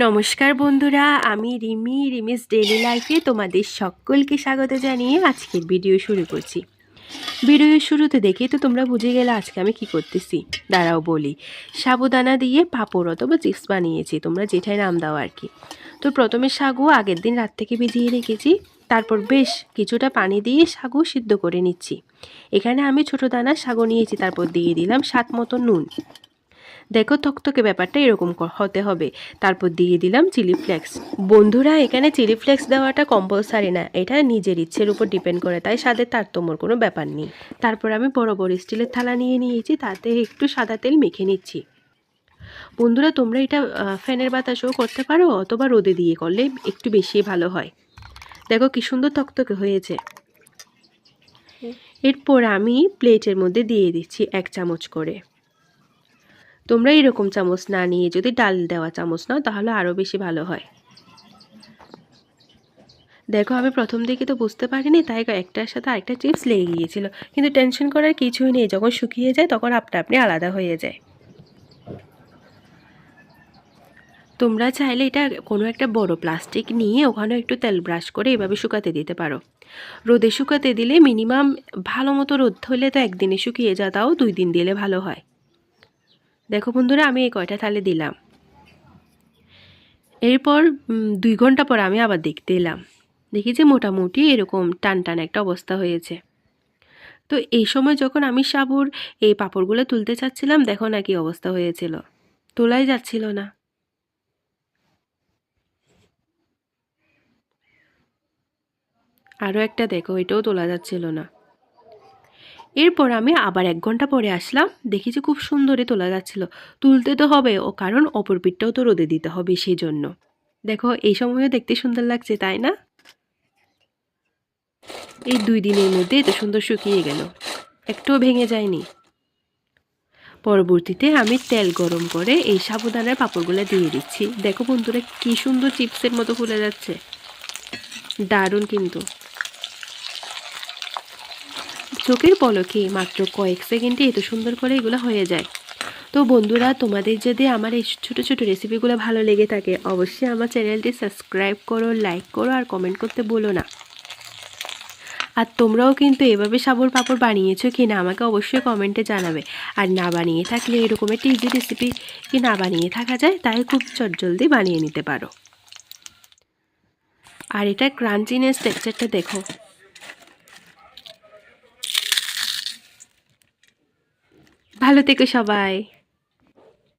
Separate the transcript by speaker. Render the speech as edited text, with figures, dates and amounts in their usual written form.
Speaker 1: নমস্কার বন্ধুরা, আমি রিমিস ডেইলি লাইফে তোমাদের সকলকে স্বাগত জানিয়ে আজকের ভিডিও শুরু করছি। ভিডিওর শুরুতে দেখেই তো তোমরা বুঝে গেলে আজকে আমি কি করতেছি। দাঁড়াও বলি। সাবুদানা দিয়ে পাঁপড় অথবা চিপস বানিয়েছি, তোমরা যেটাই নাম দাও আর কি। তো প্রথমে সাগু আগের দিন রাত থেকে ভিজিয়ে রেখেছি, তারপর বেশ কিছুটা পানি দিয়ে সাগু সিদ্ধ করে নিচ্ছি। এখানে আমি ছোটো দানা সাগু নিয়েছি, তারপর দিয়ে দিলাম স্বাদ মতো নুন। দেখো থকথকে ব্যাপারটা এরকম হতে হবে। তারপর দিয়ে দিলাম চিলি ফ্লেক্স। বন্ধুরা, এখানে চিলি ফ্লেক্স দেওয়াটা কম্পালসারি না, এটা নিজের ইচ্ছের উপর ডিপেন্ড করে, তাই স্বাদের তারতম্যর কোনো ব্যাপার নেই। তারপর আমি বড় বড় স্টিলের থালা নিয়ে নিয়েছি, তাতে একটু সাদা তেল মেখে নিচ্ছি। বন্ধুরা, তোমরা এটা ফ্যানের বাতাসেও করতে পারো অথবা রোদে দিয়ে করলে একটু বেশি ভালো হয়। দেখো কি সুন্দর থকথকে হয়েছে। এরপর আমি প্লেটের মধ্যে দিয়ে দিচ্ছি 1 চামচ করে। তোমরা এরকম চামচ না নিয়ে যদি ডাল দেওয়া চামচ নাও তাহলে আরও বেশি ভালো হয়। দেখো আমি প্রথম দিকে তো বুঝতে পারিনি, তাই একটার সাথে আরেকটা চিপস লেগে গিয়েছিল, কিন্তু টেনশন করার কিছুই নেই, যখন শুকিয়ে যায় তখন আপনা আপনি আলাদা হয়ে যায়। তোমরা চাইলে এটা কোনো একটা বড় প্লাস্টিক নিয়ে ওখানে একটু তেল ব্রাশ করে এভাবে শুকাতে দিতে পারো। রোদে শুকাতে দিলে মিনিমাম ভালো মতো রোদ হলে তো একদিনে শুকিয়ে যায়, তাও 2 দিন দিলে ভালো হয়। দেখো বন্ধুরা, আমি এই কয়টা থালে দিলাম। এরপর 2 ঘন্টা পর আমি আবার দেখতে এলাম, দেখি যে মোটামুটি এরকম টান টান একটা অবস্থা হয়েছে। তো এই সময় যখন আমি সাবুর এই পাঁপড়গুলো তুলতে চাচ্ছিলাম, দেখো না কি অবস্থা হয়েছিল, তোলাই যাচ্ছিল না। আরও একটা দেখো, এটাও তোলা যাচ্ছিল না। এরপর আমি আবার 1 ঘন্টা পরে আসলাম, দেখি যে খুব সুন্দরে তোলা যাচ্ছিল। তুলতে তো হবে, ও কারণ অপর পিঠটাও তো রোদে দিতে হবে, সেই জন্য। দেখো এই সময়ও দেখতে সুন্দর লাগছে, তাই না? এই 2 দিনের মধ্যে এত সুন্দর শুকিয়ে গেল, একটুও ভেঙে যায়নি। পরবর্তীতে আমি তেল গরম করে এই সাবুদানার পাঁপড়গুলো দিয়ে দিচ্ছি। দেখো বন্ধুরা, কি সুন্দর চিপসের মতো ফুলে যাচ্ছে, দারুণ কিন্তু। চোখের পলকে মাত্র কয়েক সেকেন্ডে এত সুন্দর করে এগুলো হয়ে যায়। তো বন্ধুরা, তোমাদের যদি আমার এই ছোটো ছোটো রেসিপিগুলো ভালো লেগে থাকে, অবশ্যই আমার চ্যানেলটি সাবস্ক্রাইব করো, লাইক করো আর কমেন্ট করতে বলো না। আর তোমরাও কিন্তু এভাবে সাবুর পাঁপড় বানিয়েছো কি না আমাকে অবশ্যই কমেন্টে জানাবে। আর না বানিয়ে থাকলে এরকম একটা ইজি রেসিপি কি না বানিয়ে থাকা যায়, তাই খুব চটজলদি বানিয়ে নিতে পারো। আর এটা ক্রাঞ্চিনেস টেক্সচারটা দেখো। ভালো থেকো সবাই।